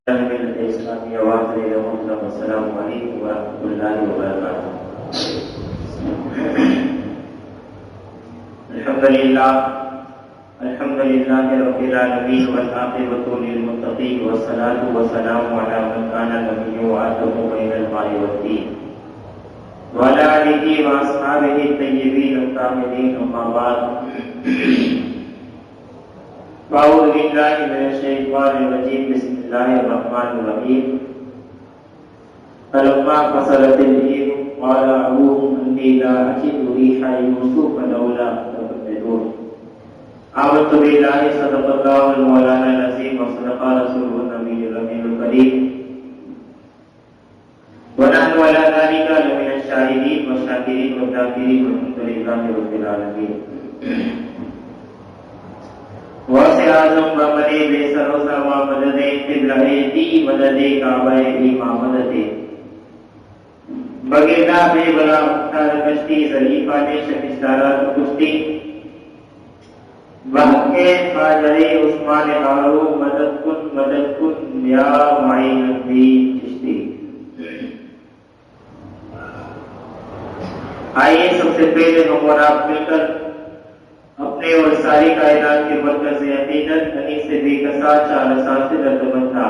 اسلامی آواز السلام علیکم ورحمۃ اللہ وبرکاتہ۔ الحمد للہ رب العالمین والعاقبۃ للمتقین والصلاۃ والسلام علی من کان نبیہ وآدم بین الماء والطین وعلی آلہ واصحابہ الطیبین الطاہرین، اما بعد اعوذ باللہ من الشیطان الرجیم، بسم اللہ الرحمن الرحیم۔ فلما فصلت العیر قال ابوہم انی لا اجد ریح یوسف لولا تفقدون۔ آمنت باللہ صدق اللہ المولانا العظیم وصدق رسولہ النبی الامین الکریم ونحن علی ذلک لمن الشاہدین والشاکرین والذاکرین والحمد للہ رب العالمین۔ واسع اعظم بمدے بے سروسا و مددے قبلہ دی مددے کعبہ دی ما مددے بگیدہ بے بلا مختار کشتی ظریفہ نے شکستارات کشتی بحقے خاجر عثمان ہارو مدد کن یا معین الدین چشتی۔ آئیے سب سے پہلے ہم اور آپ مل کر اپنے اور ساری کائنات کے مرکز عقیدت انیس سے بے کسات چار اساس رتبندہ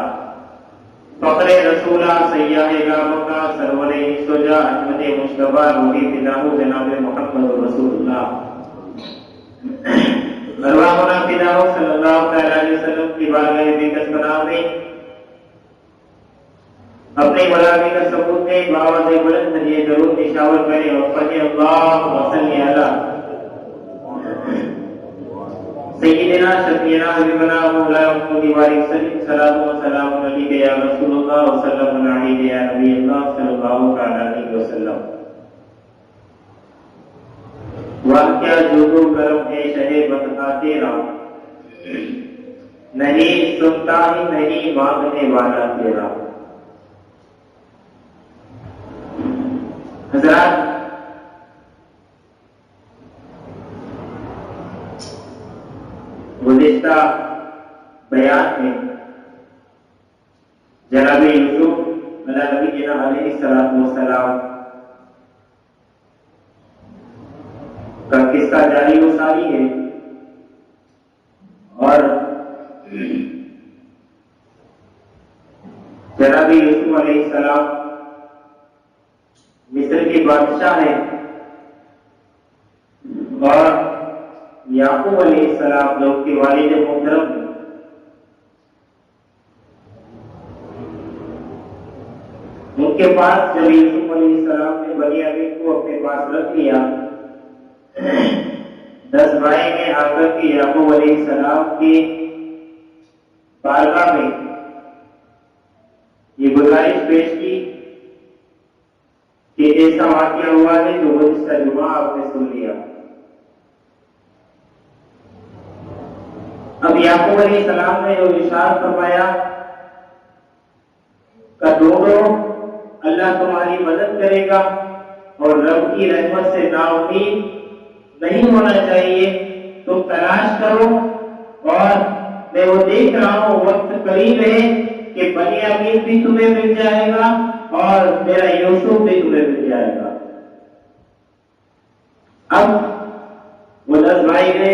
فخر رسولہ سیاہ گامکہ سرور سجا احمد مشتبہ روحی فداہ جناب محمد رسول اللہ ارواحنا فداہ صلی اللہ علیہ وسلم کی بارگاہ بےکس پناہ میں اپنی غلامی کا ثبوت دیں، بآواز بلند یہ درود نشاور کریں اور پڑھیں اللہم صلی علی سیدنا شفیعنا حبیبنا مولانا محمد وعلیہ وسلم، صلاۃ و سلام علیک یا رسول اللہ وسلم علیک یا نبی اللہ صلی اللہ علیہ وسلم۔ واقعہ جودو کرم ہے شہ بتا تیرا، نہیں سنتا ہی نہیں مانگنے والا تیرا۔ حضرات، گزشتہ بیان میں جناب یوسف علیہ السلام کا قصہ جاری و ساری ہے، اور جناب یوسف علیہ السلام مصر کے بادشاہ ہیں، اور یعقوب علیہ السلام جو کے والد محترم ہیں، ان کے پاس جب یوسف علیہ السلام نے بنیامین کو اپنے پاس رکھ لیا، 10 بھائی نے آ کر کے یعقوب علیہ السلام کے بارگاہ میں یہ گزارش پیش کی کہ ایسا واقعہ ہوا ہے جو گزشتہ جمعہ آپ نے سن لیا۔ اب یعقوب علیہ السلام نے جو ارشاد فرمایا کہ دونوں اللہ تمہاری مدد کرے گا اور رب کی رحمت سے نا امید نہیں ہونا چاہیے، تم تلاش کرو، اور میں وہ دیکھ رہا ہوں وقت قریب ہے کہ بنیامین بھی تمہیں مل جائے گا اور میرا یوسف بھی تمہیں مل جائے گا۔ اب وہ 10 بھائی نے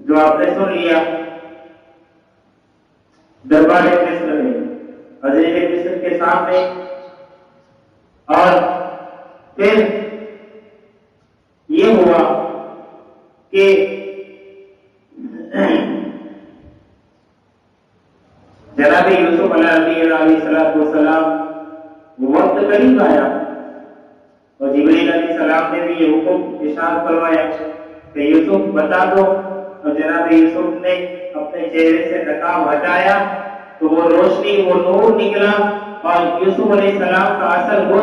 جو آپ نے سن لیا دربار مصر میں وزیر مصر کے سامنے، اور پھر یہ ہوا کہ جناب یوسف علیہ السلام وقت قریب آیا، اور جبریل علیہ السلام نے بھی یہ حکم ارشاد فرمایا کہ یوسف بتا دو، اور جناب یوسف نے اپنے چہرے سے نقاب ہٹایا تو وہ روشنی، وہ نور نکلا، اور یوسف علیہ السلام کا اثر وہ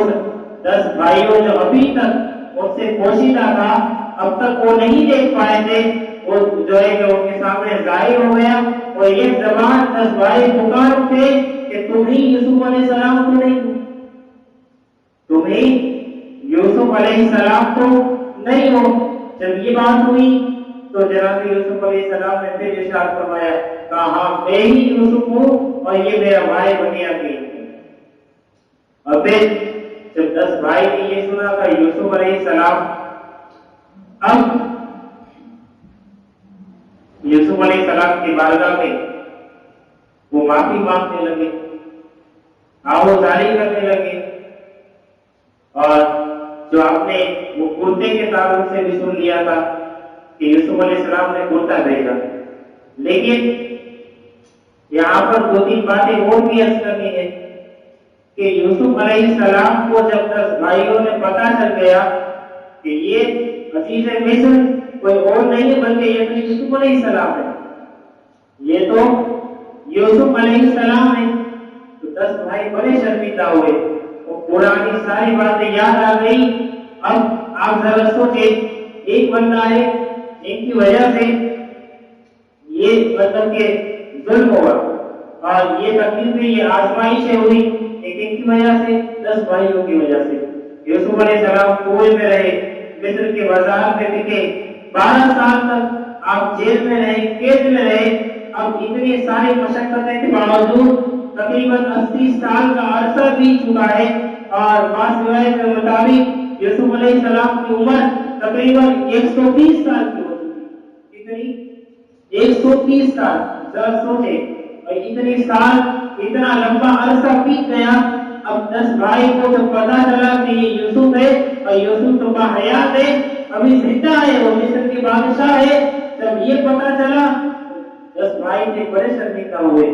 10 بھائیوں جو ابھی تک ان سے پوشیدہ تھا، اب تک وہ نہیں دیکھ پائے تھے، وہ جو ہے کہ ان کے سامنے ظاہر ہو گیا، اور یہ زبان 10 بھائی پکار اٹھے کہ تم ہی یوسف علیہ السلام تو نہیں، تم ہی یوسف علیہ السلام تو نہیں ہو۔ جب یہ بات ہوئی تو جناب یوسف علیہ السلام نے پھر ارشاد فرمایا کہا ہاں میں ہی یوسف ہوں اور یہ میرا بھائی بنیامین ہے۔ اور پھر جب 10 بھائی نے یہ سنا کہ یوسف علیہ السلام اب یوسف علیہ السلام کی بارگاہ میں وہ معافی مانگنے لگے، آہوازاری کرنے لگے، اور جو آپ نے وہ کرتے کے تعلق سے بھی سن لیا تھا کہ یوسف علیہ السلام نے کرتا بھیجا، لیکن یہاں پر 2-3 باتیں اور بھی عرض کرنی ہے کہ یوسف علیہ السلام کو جب 10 بھائیوں نے پتا چل گیا کہ یہ عزیز مصر کوئی اور نہیں ہے بلکہ یہ تو یوسف علیہ السلام ہے، یہ تو یوسف علیہ السلام ہے، تو 10 بھائی بڑے شرمندہ ہوئے، وہ پرانی ساری باتیں یاد آ گئی۔ اب آپ ذرا سوچیں، ایک بندہ ہے جن کی وجہ سے یہ مطلب کہ ظلم ہوا اور یہ تکلیفیں یہ آزمائشیں ہوئی، لیکن کی وجہ سے 10 بھائیوں کی وجہ سے یوسف علیہ السلام کنویں میں رہے، مصر کے بازار میں ٹکے، 12 سال تک آپ جیل میں رہے، قید میں رہے۔ اب اتنی ساری مشقتیں کے باوجود تقریباً 80 سال کا عرصہ بیت چکا ہے، اور بعض روایت کے مطابق یوسف علیہ السلام کی عمر تقریباً 130 سال کی ہو چکی، کتنی 130 سال، ذرا سوچیں، اور اتنی سال اتنا لمبا عرصہ بیت گیا۔ اب 10 بھائی کو جب پتا چلا کہ یہ یوسف ہے اور یوسف تو باحیات ہے، ابھی زندہ ہے، وہ مصر کے بادشاہ ہے، جب یہ پتا چلا 10 بھائی سے بڑے شرمندہ ہوئے،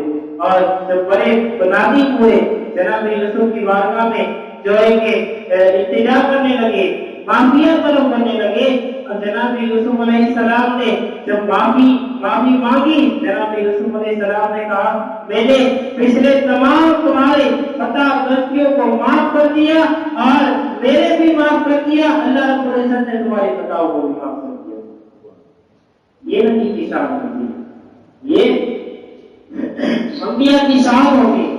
اور جب بڑے نادم ہوئے جناب یوسف کی بارگاہ میں جو ہے کہ التجا کرنے لگے، معافیاں طلب کرنے لگے، اور جناب یوسف علیہ السلام نے جب معافی مانگی، جناب یوسف علیہ السلام نے کہا میں نے پچھلے تمام تمہارے خطا غلطیوں کو معاف کر دیا اور میرے بھی معاف کر دیا، اللہ رب العزت نے تمہاری خطاؤں کو بھی معاف کر دیا۔ یہ نبی کی شان ہوتی ہے، یہ انبیاء کی شان ہوتی ہے۔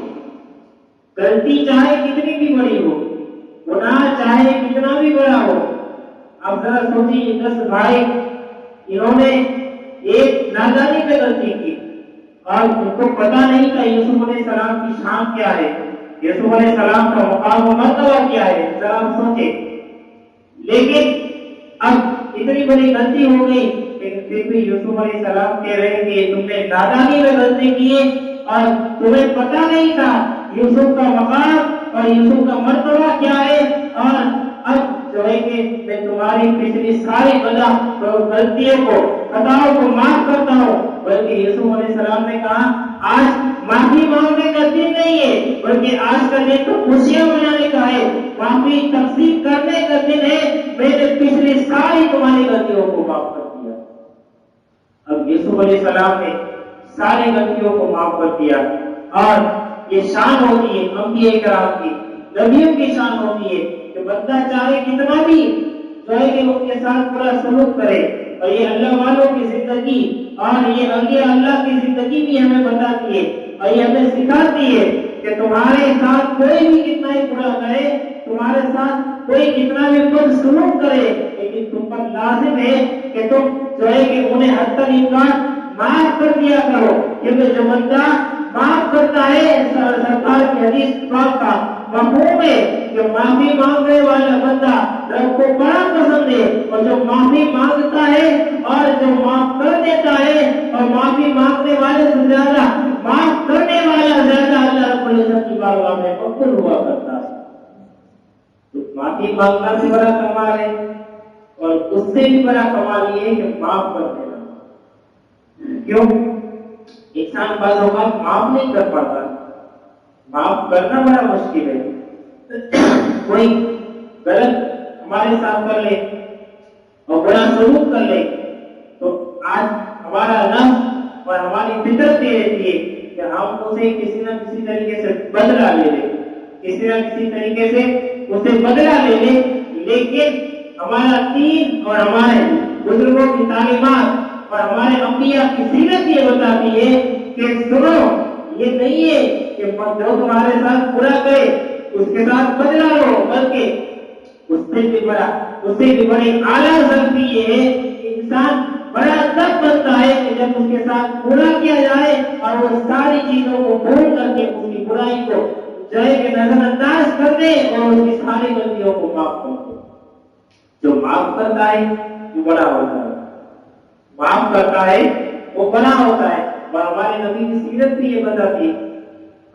غلطی چاہے کتنی بھی بڑی ہو، گناہ چاہے کتنا بھی بڑا ہو، اب ذرا سوچیے 10 بھائی انہوں نے ایک نادانی میں غلطی کی اور ان کو پتا نہیں تھا یوسف علیہ السلام کی شان کیا ہے، یوسف علیہ السلام کا مقام و مرتبہ کیا ہے، ذرا سوچیں۔ لیکن اب اتنی بڑی غلطی ہو گئی، لیکن پھر بھی یوسف علیہ السلام کہہ رہے ہیں کہ تم نے نادانی میں غلطی کی ہے اور تمہیں پتا نہیں تھا یوسف کا مقام اور یوسف کا مرتبہ کیا ہے، اور اب جو ہے کہ میں تمہاری پچھلی ساری غلطیوں کو خطاؤں کو معاف کرتا ہوں۔ بلکہ یوسف علیہ السلام نے کہا آج معافی مانگنے کا دن نہیں ہے، بلکہ آج کا دن تو خوشیاں منانے کا ہے، معافی تقسیم کرنے کا دن ہے، میں نے پچھلی ساری تمہاری غلطیوں کو معاف کر دیا۔ اب یوسف علیہ السلام نے ساری غلطیوں کو معاف کر دیا، اور یہ شان ہوتی ہے انبیاء کرام کی، نبیوں کی شان ہوتی ہے کہ بندہ چاہے کتنا بھی جو ہے کہ ان کے ساتھ برا سلوک کرے، اور یہ اللہ والوں کی زندگی اور یہ اولیاء اللہ کی زندگی بھی ہمیں بتاتی ہے اور یہ ہمیں سکھاتی ہے کہ تمہارے ساتھ کوئی بھی کتنا ہی برا کرے، تمہارے ساتھ کوئی کتنا بھی بد سلوک کرے، لیکن تم پر لازم ہے کہ تم جو ہے کہ انہیں حتی الامکان معاف کر دیا کرو، کیونکہ جو بندہ معاف کرتا ہے، سرکار کی حدیث پاک کا مفہوم ہے کہ معافی مانگنے والا بندہ رب کو بڑا پسند ہے، اور جو معافی مانگتا ہے اور جو معاف کر دیتا ہے، اور معافی مانگنے والے سے زیادہ معاف کرنے والا زیادہ اللہ رب العزت کی بارگاہ میں مقبول ہوا کرتا ہے۔ تو معافی مانگنا بھی بڑا کمال ہے، اور اس سے بھی بڑا کمال یہ ہے کہ معاف کر دینا۔ کیوں؟ انسان بعض اوقات معاف نہیں کر پاتا، معاف کرنا بڑا مشکل ہے۔ کوئی غلط ہمارے ساتھ کر لے اور بڑا سلوک کر لے، تو آج ہمارا نفس اور ہماری فطرت یہ رہتی ہے کہ ہم اسے کسی نہ کسی طریقے سے بدلہ لے لیں، کسی نہ کسی طریقے سے اسے بدلہ لے لیں، لیکن ہمارا دین اور ہمارے بزرگوں کی تعلیمات اور ہمارے انبیاء کی سیرت یہ بتاتی ہے کہ سنو، یہ نہیں ہے کہ جو تمہارے ساتھ برا کرے اس کے ساتھ بدلہ لو، بلکہ اس سے بھی بڑی اعلیٰ ضرورت یہ ہے کہ انسان بڑا تب بنتا ہے کہ جب اس کے ساتھ برا کیا جائے اور وہ ساری چیزوں کو بھول کر کے اس کی برائی کو جو ہے کہ نظر انداز کر دے اور اس کی ساری غلطیوں کو معاف کر دے. جو معاف کرتا ہے وہ بڑا ہوتا ہے. معاف کرتا ہے وہ بڑا ہوتا ہے. اور ہمارے نبی کی سیرت بھی یہ بتاتی ہے.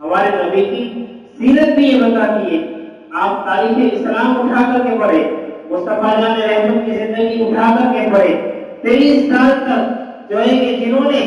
ہمارے نبی کی سیرت بھی یہ بتاتی ہے. آپ تاریخ اسلام اٹھا کر کے پڑھے, مصطفیٰ جان رحمت کی زندگی اٹھا کر کے پڑھے. 23 سال تک جو ہے کہ جنہوں نے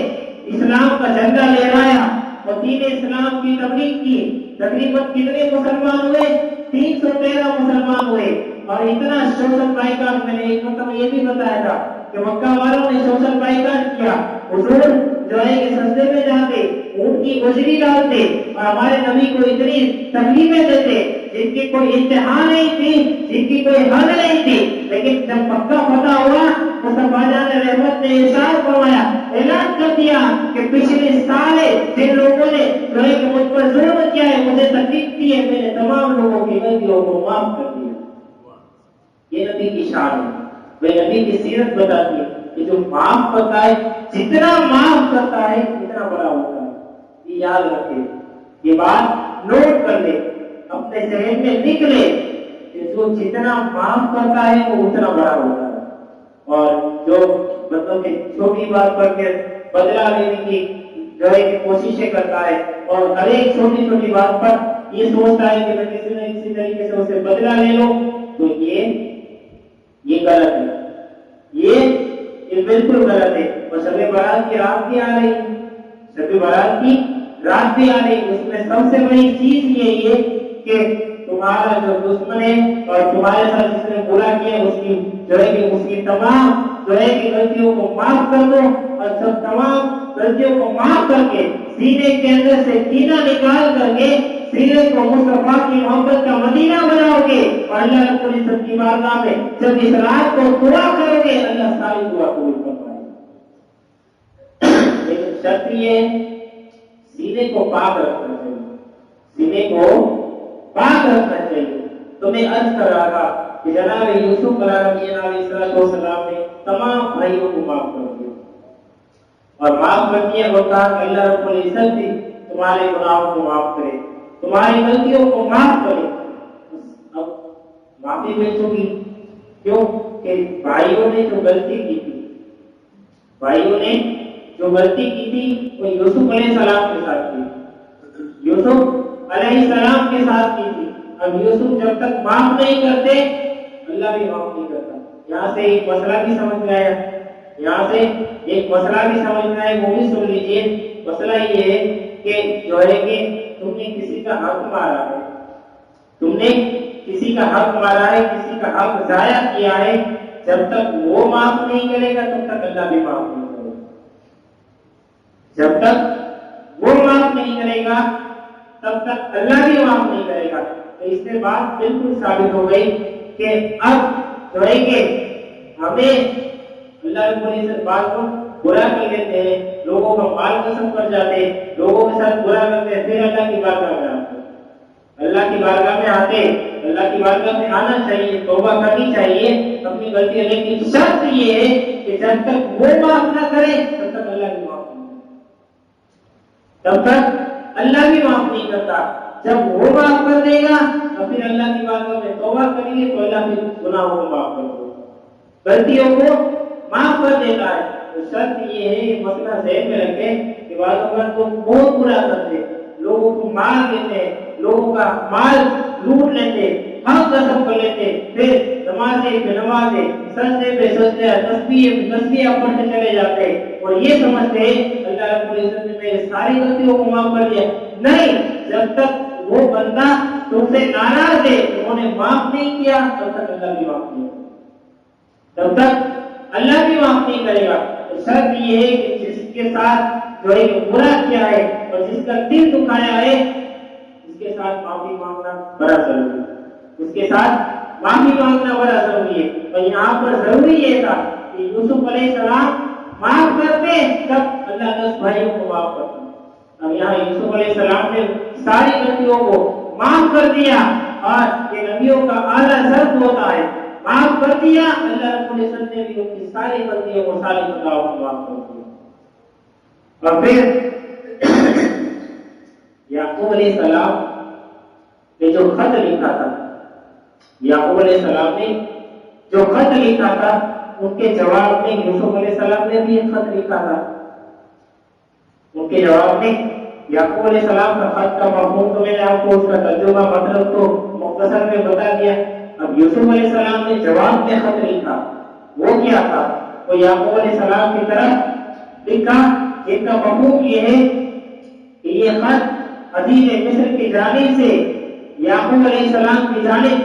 اسلام کا جھنڈا لہرایا اور دین اسلام کی تبلیغ کی, تقریباً کتنے مسلمان ہوئے؟ 313 مسلمان ہوئے. اور اتنا سوشل بائیکاٹ, میں نے ایک مرتبہ یہ بھی بتایا تھا کہ مکہ والوں نے سوشل بائیکاٹ کیا. حضور جو ہے کہ سجدے میں جاتے, اونٹ کی گوشری ڈالتے اور ہمارے نبی کو اتنی تکلیفیں دیتے جن کی کوئی انتہا نہیں تھی, جن کی کوئی حد نہیں تھی. لیکن جب مکہ فتح ہوا, مصطفیٰ جان رحمت نے ارشاد فرمایا, اعلان کر دیا کہ پچھلے سال جن لوگوں نے جو ہے کہ مجھ پر ظلم کیا ہے, مجھے تکلیف دی ہے, میں نے تمام لوگوں کی غلطیوں کو معاف کر دیا. یہ نبی کی شان ہے. وہ نبی کی سیرت بتاتی ہے کہ جو معاف کرتا ہے, جتنا معاف کرتا ہے اتنا بڑا ہوتا ہے. یہ یاد رکھے, یہ بات نوٹ کر لے, اپنے ذہن میں لکھ لے کہ جو جتنا معاف کرتا ہے وہ اتنا بڑا ہوتا ہے. اور جو مطلب کہ چھوٹی بات پر کے بدلہ لینے کی جو ہے کہ کوششیں کرتا ہے اور ہر ایک چھوٹی چھوٹی بات پر یہ سوچتا ہے کہ میں کسی نہ کسی طریقے سے اسے بدلہ لے لوں, تو یہ غلط ہے. یہ بالکل غلط ہے. اور شب برات کی رات بھی آ رہی, شب برات کی رات بھی آ رہی. اس میں سب سے بڑی چیز یہی ہے کہ تمہارا جو دشمن ہے اور تمہارے ساتھ جس نے برا کیا, اس کی جو ہے کہ اس کی تمام جو ہے کہ غلطیوں کو معاف کر دو. اور جب تمام غلطیوں کو معاف کر کے سینے کے اندر سے کینہ نکال کر کے سینے کو مصطفیٰ کی محبت کا مدینہ بناؤ گے اور اللہ رب العزت کی بارگاہ میں جب اس رات کو دعا کرو گے, اللہ ساری دعا قبول کر پائے گا. لیکن شرط یہ ہے سینے کو پاک رکھنا چاہیے, سینے کو پاک رکھنا چاہیے. تو میں عرض کر رہا تھا کہ جناب یوسف علیہ السلام نے تمام بھائیوں کو معاف کر دیا اور معاف کر دیا اور کہا کہ اللہ رب العزت بھی تمہارے گناہوں کو معاف کرے, تمہاری غلطیوں کو معاف کرے. اب معافی مل چکی, کیوں کہ بھائیوں نے جو غلطی کی تھی, بھائیوں نے جو غلطی کی تھی وہ یوسف علیہ السلام کے ساتھ کی, یوسف علیہ السلام کے ساتھ کی تھی. اب یوسف جب تک معاف نہیں کرتے اللہ بھی معاف نہیں کرتا. یہاں سے ایک مسئلہ بھی سمجھ میں آیا, یہاں سے ایک مسئلہ بھی سمجھ میں آیا, وہ بھی سن لیجیے. مسئلہ یہ ہے کہ جو ہے کہ تم نے کسی کا حق مارا ہے, تم نے کسی کا حق مارا ہے, کسی کا حق ضائع کیا ہے, جب تک وہ معاف نہیں کرے گا تب تک اللہ بھی معاف نہیں کرے گا. جب تک وہ معاف نہیں کرے گا تب تک اللہ بھی معاف نہیں کرے گا. تو اس سے بات بالکل ثابت ہو گئی کہ اب جو ہے کہ ہمیں اللہ رب العزت بات کو برا کر لیتے ہیں, لوگوں کا مال قسم کر جاتے ہیں, لوگوں کے ساتھ برا کرتے ہیں, پھر اللہ کی بارگاہ میں آتے, اللہ کی بارگاہ میں آتے, اللہ کی بارگاہ میں آنا چاہیے, توبہ کرنی چاہیے اپنی غلطی. لیکن شرط یہ ہے کہ جب تک وہ معاف نہ کرے تب تک اللہ بھی معاف نہیں کرتا, تب تک اللہ بھی معاف نہیں کرتا. جب وہ معاف کر دے گا تو پھر اللہ کی بارگاہ میں توبہ کریں گے تو اللہ پھر گناہوں کو معاف کر دے گا, غلطیوں کو معاف کر دیتا ہے. تو شرط یہ ہے, یہ مسئلہ ذہن میں رکھیں کہ بعض اوقات تو بہت برا کرتے, لوگوں کو مار دیتے, لوگوں کا مال لوٹ لیتے, حق قسم کر لیتے, پھر نمازیں پہ نمازیں, سجدے پہ سجدے, تسبیح پڑھتے چلے جاتے اور یہ سمجھتے اللہ رب العزت نے میرے ساری غلطیوں کو معاف کر دیا. نہیں, جب تک وہ بندہ تم سے ناراض ہے, انہوں نے معاف نہیں کیا, تب تک اللہ بھی معاف نہیں کرے, تب تک اللہ بھی معاف نہیں کرے گا. تو شرط یہ ہے کہ جس کے ساتھ جو ہے برا کیا ہے اور جس کا دل دکھایا ہے اس کے ساتھ معافی مانگنا بڑا ضروری ہے, اس کے ساتھ معافی مانگنا بڑا ضروری ہے. اور یہاں پر ضروری یہ تھا کہ یوسف علیہ السلام معاف کرتے تب اللہ 10 بھائیوں کو معاف کرتا. اب یہاں یوسف علیہ السلام نے ساری غلطیوں کو معاف کر دیا, اور یہ نبیوں کا اعلیٰ ضرب ہوتا ہے. معاف کر دیا، اللہ رب العزت نے بھی ان کی ساری غلطیوں کو ساری خطاؤں کو معاف کر دیا۔ اور پھر یعقوب علیہ السلام نے جو خط لکھا تھا، یعقوب علیہ السلام نے جو خط لکھا تھا، ان کے جواب میں یوسف علیہ السلام نے بھی ایک خط لکھا تھا۔ ان کے جواب میں یعقوب علیہ السلام کا خط کا مفہوم تو میں نے آپ کو اس کا ترجمہ مطلب تو مختصر میں بتا دیا۔ اب یوسف علیہ السلام نے جواب میں خط لکھا، وہ کیا تھا؟ وہ یعقوب علیہ السلام کی طرف لکھا، جن کا مفہوم یہ ہے کہ یہ خط عزیز مصر کی جانب سے یعقوب علیہ السلام کی جانب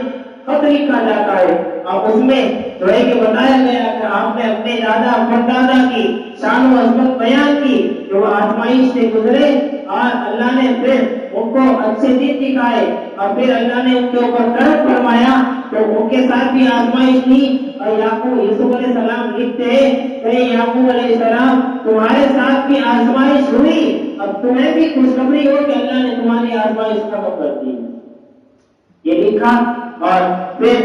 خط لکھا جاتا ہے، اور اس میں جو ہے کہ بتایا گیا کہ آپ نے اپنے دادا پردادا کی شان و عظمت بیان کی، جو وہ آزمائش سے گزرے اور اللہ نے پھر ان کو اچھے دن دکھائے، اور پھر اللہ نے ان کے اوپر کرم فرمایا تو ان کے ساتھ بھی آزمائش تھی۔ اور یعقوب یوسف علیہ السلام لکھتے ہیں کہ یعقوب علیہ السلام تمہارے ساتھ بھی آزمائش ہوئی، اب تمہیں بھی خوشخبری ہو کہ اللہ نے تمہاری آزمائش ختم کر دی۔ یہ لکھا اور پھر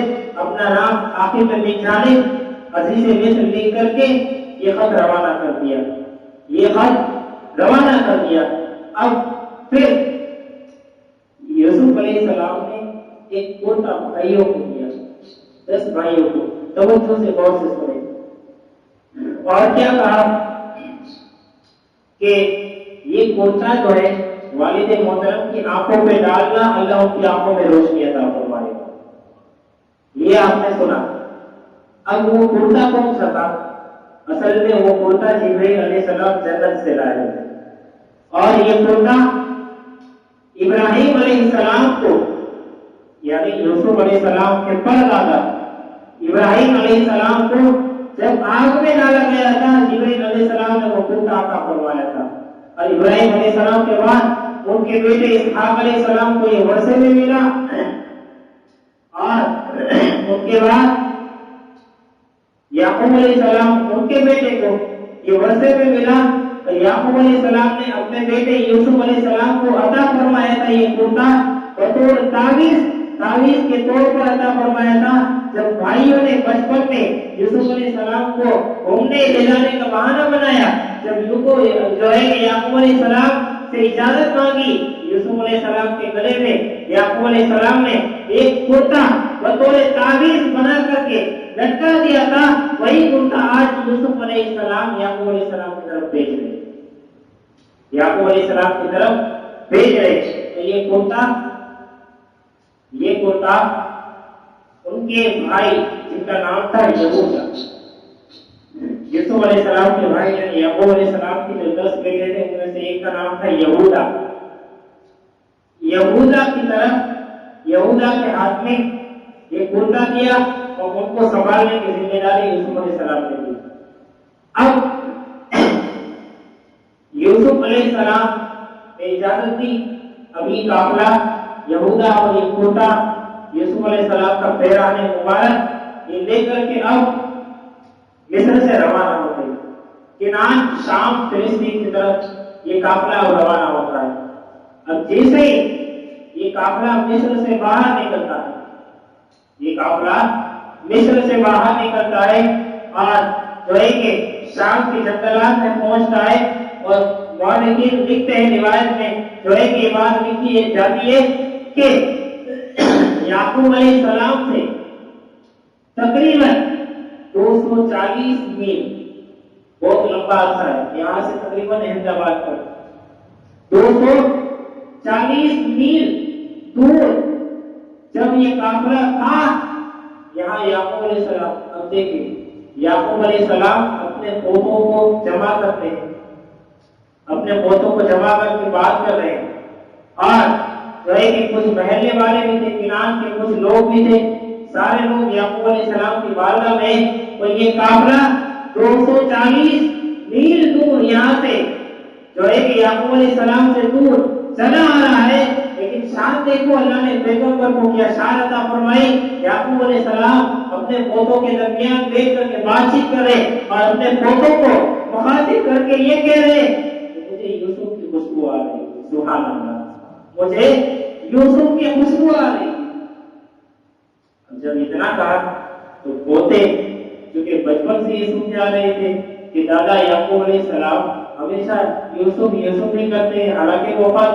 اپنا نام آخر میں جانب عزیز مصر لکھ کر کے یہ خط روانہ کر دیا، یہ خط روانہ کر دیا۔ اب پھر یوسف علیہ السلام نے ایک کوٹا بھائیوں کو دیا، 10 بھائیوں کو، توجہ سے غور سے سنیں، اور کیا کہا کہ یہ کوٹا جو ہے والد محترم کی آنکھوں پہ ڈالنا، اللہ ان کی آنکھوں میں روشنی عطا فرمائے گا۔ یہ آپ نے سنا۔ اب وہ کرتا کون سا تھا؟ اصل میں وہ کرتا جبرائیل علیہ السلام جنت سے لائے تھے، اور یہ کرتا ابراہیم علیہ السلام کو، یعنی یوسف علیہ السلام کے پردادا ابراہیم علیہ السلام کو جب آگ میں ڈالا گیا تھا، جبرائیل علیہ السلام نے وہ کرتا عطا فرمایا تھا، اور ابراہیم علیہ السلام کے بعد ان کے بیٹے اسحاق علیہ السلام کو یہ ورثے میں ملا، اور ان کے بعد یعقوب علیہ السلام ان کے بیٹے کو یہ ورثے میں ملا۔ تو یعقوب علیہ السلام نے اپنے بیٹے یوسف علیہ السلام کو عطا فرمایا تھا یہ کرتا، بطور تعویذ کے طور پر عطا فرمایا تھا۔ جب بھائیوں نے بچپن میں یوسف علیہ السلام کو گھومنے لے جانے کا بہانہ بنایا، جب جو ہے یعقوب علیہ السلام سے اجازت مانگی، یوسف علیہ السلام کے گلے میں یعقوب علیہ السلام نے ایک کرتا بطور تعویذ بنا کر کے لٹکا دیا تھا، وہی کرتا آج یوسف علیہ السلام یعقوب علیہ السلام کی طرف بھیج رہے، یعقوب علیہ السلام کی طرف بھیج رہے۔ تو یہ کرتا ان کے بھائی جن کا نام تھا یہوذا، یوسف علیہ السلام کے بھائی یعنی یعقوب علیہ السلام کے جو 10 بیٹے تھے ان میں سے ایک کا نام تھا یہوذا۔ یہوذا کی طرف، یہوذا کے ہاتھ میں یہ کرتا دیا اور ان کو سنبھالنے کی ذمہ داری یوسف علیہ السلام نے دی۔ اب یوسف علیہ السلام نے اجازت دی، ابھی قافلہ یہوذا اور یہ کرتا یوسف علیہ السلام کا پیران مبارک یہ لے کر کے اب مصر سے روانہ ہو گئی، کنعان شام فلسطین کی طرف یہ قافلہ روانہ ہوتا ہے۔ اب جیسے ہی یہ قافلہ مصر سے باہر نکلتا ہے، یہ قافلہ مصر سے باہر نکلتا ہے اور جو ہے کہ شام کی جنگلات میں پہنچتا ہے، اور مورخین لکھتے ہیں روایت میں جو ہے کہ یہ بات لکھی جاتی ہے کہ یعقوب علیہ السلام سے تقریباً 240 میل، بہت لمبا عرصہ ہے، یہاں سے تقریباً احمدآباد تک 240 میل دور جب یہ قافلہ تھا، یہاں یعقوب علیہ السلام، اب دیکھیں یعقوب علیہ السلام اپنے پوتوں کو جمع کرتے ہیں، اپنے پوتوں کو جمع کر کے بات کر رہے ہیں، اور جو ہے کہ کچھ محلے والے بھی تھے، کنعان کے کچھ لوگ بھی تھے، سارے لوگ یعقوب علیہ السلام کی بارگاہ میں، تو یہ قافلہ 240 میل دور یہاں سے جو ہے کہ یعقوب علیہ السلام سے دور چلا آ رہا ہے، لیکن شان دیکھو اللہ نے پیغمبر کو کیا شان عطا فرمائی۔ یعقوب علیہ السلام اپنے پوتوں کے درمیان بیٹھ کر کے بات چیت کر رہے اور اپنے پوتوں کو مخاطب کر کے یہ کہہ رہے کہ مجھے یوسف کی خوشبو آ رہی ہے، سبحان اللہ، مجھے یوسف کی خوشبو آ رہی ہے۔ جب اتنا کہا تو پوتے چونکہ بچپن سے یہ سمجھا رہے تھے کہ دادا یعقوب علیہ السلام ہمیشہ یوسف یوسف نہیں کرتے، حالانکہ وفات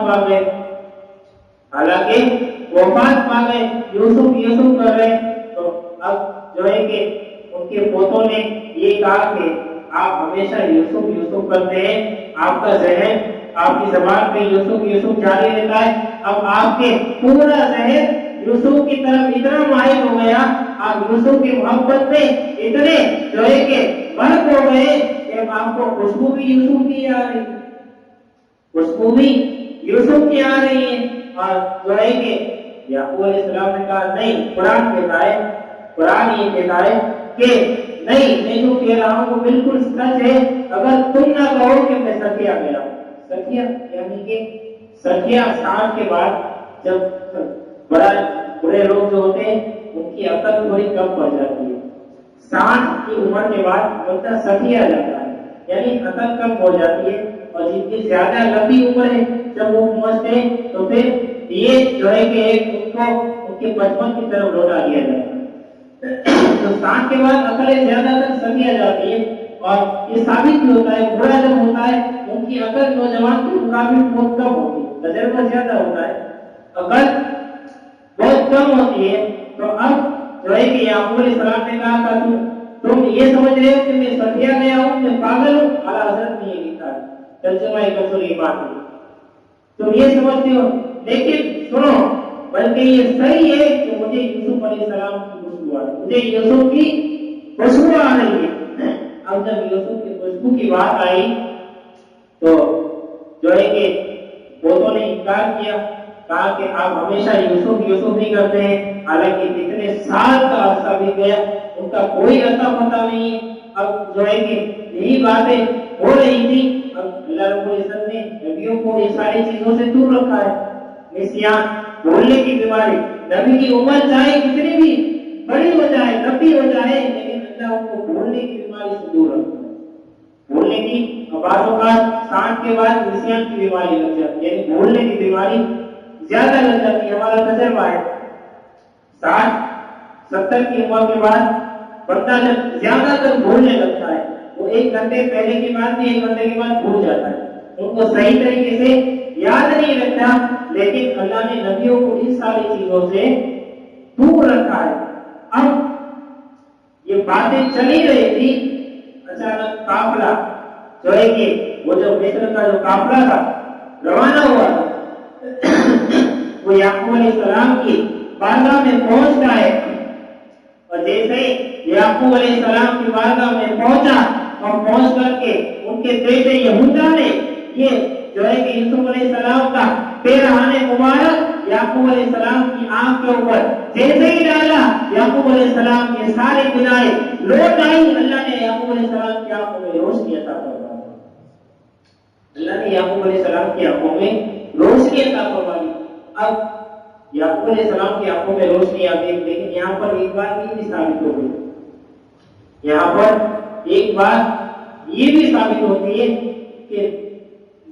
پا گئے، یوسف یوسف کر رہے، تو اب جو ہے کہ ان کے پوتوں نے یہ کہا کہ آپ ہمیشہ یوسف یوسف کرتے ہیں، آپ کا ذہن آپ کی زبان پہ یوسف یوسف جاری رہتا ہے، اب آپ کے پورا ذہن یوسف کی طرف اتنا مائل ہو گیا، آپ یوسف کی محبت میں اتنے جو ہے کہ غرق ہو گئے کہ آپ کو خوشبو بھی یوسف کی آ رہی ہے، خوشبو بھی یوسف کی آ رہی ہے، اور جو ہے کہ یعقوب علیہ السلام نے کہا نہیں، قرآن یہ کہتا ہے کہ نہیں، میں جو کہہ رہا ہوں وہ بالکل سچ ہے، اگر تم نہ کہو کہ میں سکیا گیا ہوں۔ سکیا یعنی کہ سکیا 60 کے بعد جب بڑے لوگ جو ہوتے ہیں ان کی عقل تھوڑی کم پڑ جاتی ہے، 60 کی عمر کے بعد بندہ سکیا جاتا ہے، یعنی عقل کم ہو جاتی ہے، اور جن کی زیادہ لمبی عمر ہے جب وہ پہنچتے ہیں تو پھر یہ جو ہے کہ ان کو ان کے بچپن کی طرف لوٹا دیا جاتا ہے۔ تو 60 کے بعد عقلیں زیادہ تر سکیا جاتی ہے، اور یہ ثابت بھی ہوتا ہے، بوڑھا جب ہوتا ہے ان کی عقل نوجوان کے مقابل بہت کم ہوتی ہے، تجربہ زیادہ ہوتا ہے، عقل بہت کم ہوتی ہے۔ تو اب جو ہے کہ یعقوب علیہ السلام نے کہا کہ تم یہ سمجھ رہے ہو کہ میں سکیا گیا ہوں، میں پاگل ہوں، اعلیٰ حضرت نے یہ لکھا ہے ترجمہ کثر ایمان میں، تم یہ سمجھتے ہو، لیکن سنو، بلکہ یہ صحیح ہے کہ مجھے یوسف علیہ السلام کی خوشبو آ رہی ہے، مجھے یوسف کی خوشبو آ رہی ہے۔ اب جب یوسف کی خوشبو کی بات آئی تو جو ہے کہ بہتوں نے انکار کیا، کہا کہ آپ ہمیشہ یوسف یوسف نہیں کرتے ہیں، حالانکہ اتنے سال کا عرصہ بھی گیا، ان کا کوئی اتا پتہ نہیں ہے۔ اب جو ہے کہ یہی باتیں ہو رہی تھی، اب اللہ رب العزت نے نبیوں کو یہ ساری چیزوں سے دور رکھا ہے، نسیان، بھولنے کی بیماری، نبی کی عمر چاہے کتنی بھی بڑی ہو جائے، لمبی ہو جائے، لیکن اللہ ان کو بھولنے کی بیماری سے دور رکھتا ہے۔ بھولنے کی بعض اوقات 60 کے بعد نسیان کی بیماری لگ جاتی ہے، یعنی بھولنے کی بیماری زیادہ لگ جاتی ہے، ہمارا تجربہ ہے 60-70 کی عمر کے بعد بندہ جب زیادہ تر بھولنے لگتا ہے، وہ 1 گھنٹے پہلے کی بات بھی 1 گھنٹے کے بعد بھول جاتا ہے، ان کو صحیح طریقے سے یاد نہیں رکھتا، لیکن اللہ نے نبیوں کو اس ساری چیزوں سے دور رکھا ہے۔ اب یہ باتیں چلی رہی تھی، اچانک قافلہ جو ہے کہ وہ جو مصر کا جو قافلہ تھا روانہ ہوا تھا، وہ یعقوب علیہ السلام کی بارگاہ میں پہنچتا ہے، اور جیسے یعقوب علیہ السلام کی بارگاہ میں پہنچا اور پہنچ کر کے ان کے بیٹے یہودا نے یہ جو ہے کہ یوسف علیہ السلام کا پیرہن مبارک یعقوب علیہ السلام کی آنکھ کے اوپر جیسے ہی ڈالا، یعقوب علیہ السلام یہ ساری بلائیں لوٹ آئی، اللہ نے یعقوب علیہ السلام کی آنکھوں میں روشنی عطا فرمائی، اللہ نے یعقوب علیہ السلام کی آنکھوں میں روشنی عطا فرمائی۔ اب یعقوب علیہ السلام کی آنکھوں میں روشنی آ گئی، لیکن یہاں پر ایک بات یہ بھی ثابت ہو گئی، یہاں پر ایک بات یہ بھی ثابت ہوتی ہے کہ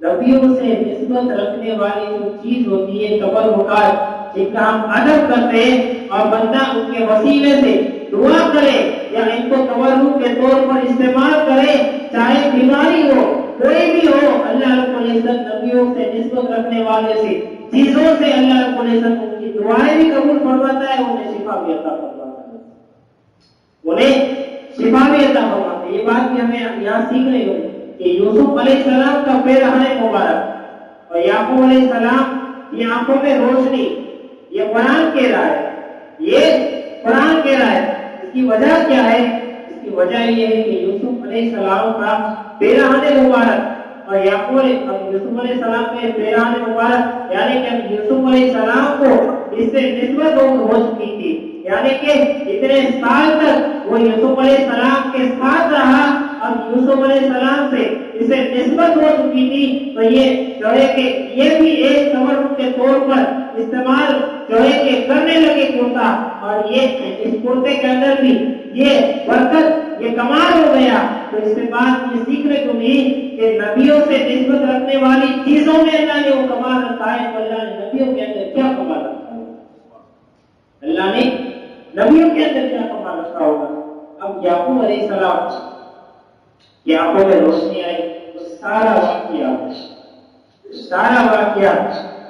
نبیوں سے نسبت رکھنے والی جو چیز ہوتی ہے تبرکات، جن کا ہم ادب کرتے ہیں اور بندہ ان کے وسیلے سے دعا کرے یا ان کو تبرک کے طور پر استعمال کرے، چاہے بیماری ہو کوئی بھی ہو، اللہ رب العزت نبیوں سے نسبت رکھنے والے سے چیزوں سے اللہ رب العزت ان کی دعائیں بھی قبول فرماتا ہے، انہیں شفا بھی عطا فرماتا ہے، انہیں شفا بھی عطا فرماتا ہے۔ یہ بات بھی ہمیں یہاں سیکھنے کو کہ یوسف علیہ السلام کا پیرہن مبارک اور یعقوب علیہ السلام کی آنکھوں میں روشنی، یہ قرآن کہہ رہا ہے، یہ قرآن کہہ رہا ہے۔ اس کی وجہ کیا ہے؟ اس کی وجہ یہ ہے کہ یوسف علیہ السلام کا پیرہن مبارک اور یعقوب علیہ السلام کے پیرہن مبارک، یعنی کہ یوسف علیہ السلام کو اس سے نسبت ہو چکی تھی، یعنی کہ اتنے سال تک وہ یوسف علیہ السلام کے ساتھ رہا، اب یوسف علیہ السلام سے اسے نسبت ہو چکی تھی، تو یہ جو ہے کہ یہ بھی ایک تبرک کے طور پر استعمال جو ہے کہ کرنے لگے کرتا، اور یہ اس کرتے کے اندر بھی یہ برکت، یہ کمال ہو گیا۔ تو اس کے بعد یہ سیکھنے کو ملی کہ نبیوں سے نسبت رکھنے والی چیزوں میں اللہ نے وہ کمال رکھا ہے، تو اللہ نے نبیوں کے اندر کیا کمال رکھا ہے؟ اللہ نے نبیوں کے اندر کیا کمال رکھا ہوگا. اب یعقوب علیہ السلام کی آنکھوں میں روشنی آئی، وہ سارا واقعہ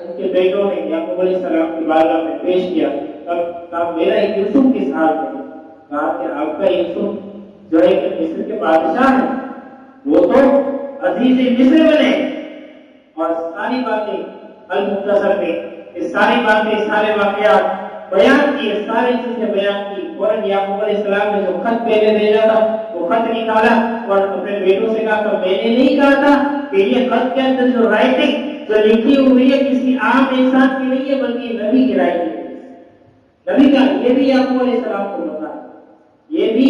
ان کے بیٹوں نے یعقوب علیہ السلام کی بارگاہ میں پیش کیا. تب کہا میرا یوسف کس حال میں؟ کہا کہ آپ کا یوسف جو ہے کہ مصر کے بادشاہ ہیں، وہ تو عزیز مصر بنے. اور ساری باتیں المختصر میں یہ ساری باتیں سارے واقعات بیان کیے، ساری چیزیں بیان کی. فوراً یعقوب علیہ السلام نے جو خط پہلے بھیجا تھا وہ خط نکالا اور اپنے بیٹوں سے کہا کہ میں نے نہیں کہا تھا کہ یہ خط کے اندر جو رائٹنگ جو لکھی ہوئی ہے کسی عام انسان کی نہیں ہے بلکہ نبی کی رائٹنگ ہے. نبی کا یہ بھی یعقوب علیہ السلام کو پتا ہے، یہ بھی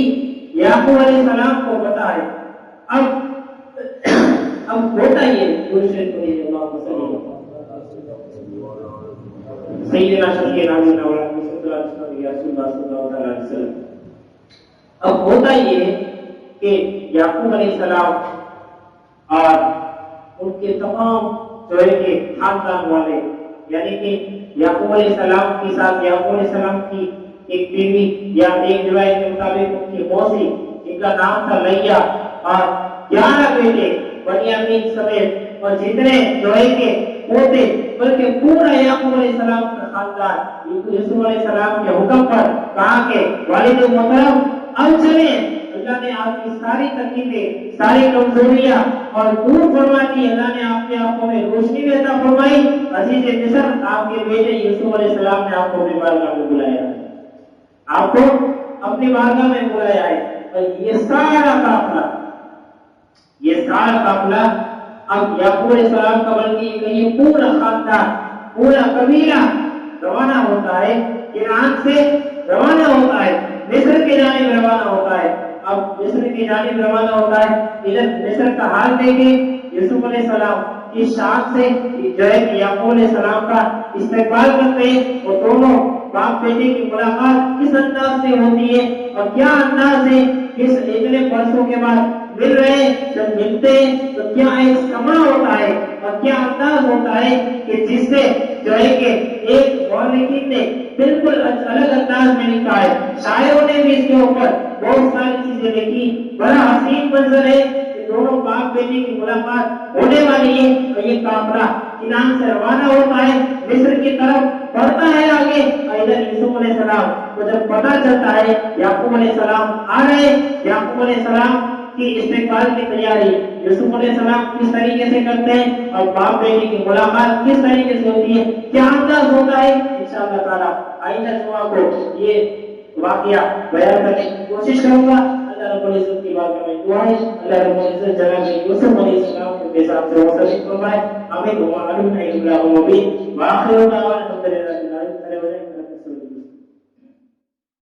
یعقوب علیہ السلام کو پتا ہے. اب ہوتا یہ سیدنا شفیع نازل اب ہوتا یہ کہ یعقوب علیہ السلام اور ان کے تمام جو ہے کہ خاندان والے، یعنی کہ یعقوب علیہ السلام کے ساتھ یعقوب علیہ السلام کی ایک بیوی یا ایک روایت کے مطابق ان کی موسی جن کا نام تھا لیا، اور 11 بیٹے بنیامین سمیت، اور جتنے جو ہے کہ پوتے، بلکہ پورا یعقوب علیہ السلام کا خاندان یوسف علیہ السلام کے حکم پر کہا کہ والد محترم اب چلیں، اللہ نے آپ کی ساری تکلیفیں، ساری کمزوریاں اور دور فرما دی. اللہ نے آپ کے آنکھوں میں روشنی عطا فرمائی. عزیز مصر آپ کے بیٹے یوسف علیہ السلام نے آپ کو اپنی بارگاہ میں بلایا ہے، آپ کو اپنی بارگاہ میں بلایا ہے. اور یہ سارا قافلہ اب یعقوب علیہ السلام کا بلکہ یہ پورا خاندان، پورا قبیلہ روانہ ہوتا ہے، کنعان سے روانہ ہوتا ہے، مصر کی جانب روانہ ہوتا ہے. اب مصر کی جانب روانہ ہوتا ہے. ادھر مصر کا حال دیکھیں، یوسف علیہ السلام کی شان سے جو ہے کہ یعقوب علیہ السلام کا استقبال کرتے ہیں. وہ دونوں باپ بیٹے کی ملاقات کس انداز سے ہوتی ہے اور کیا انداز ہے، کس اتنے برسوں کے بعد مل رہے ہیں، جب ملتے ہیں تو کیا ایک سما ہوتا ہے اور کیا انداز ہوتا ہے کہ جس سے جو ہے کہ ایک مورخین نے بالکل الگ انداز میں لکھا ہے. شاعروں نے بھی اس کے اوپر بہت ساری چیزیں لکھی. بڑا حسین منظر ہے کہ دونوں باپ بیٹے کی ملاقات ہونے والی ہے اور یہ قافلہ کنعان سے روانہ ہوتا ہے، مصر کی طرف بڑھتا ہے آگے. اور ادھر یوسف علیہ السلام کو جب پتہ چلتا ہے یعقوب علیہ السلام آ رہے، یعقوب علیہ السلام کی استقبال کی تیاری یوسف علیہ السلام کس طریقے سے کرتے ہیں اور باپ بیٹے کی ملاقات کس طریقے سے ہوتی ہے، کیا انداز ہوتا ہے، انشاءاللہ تعالی آئندہ جمعہ کو یہ واقعہ بیان کرنے کی کوشش کروں گا. اللہ رب العزت کی بارگاہ میں دعا ہے اللہ رب العزت جناب یوسف علیہ السلام کے پیغام سے وصل فرمائے. آمین و آمین. واخر دعوانا الحمدللہ رب العالمین.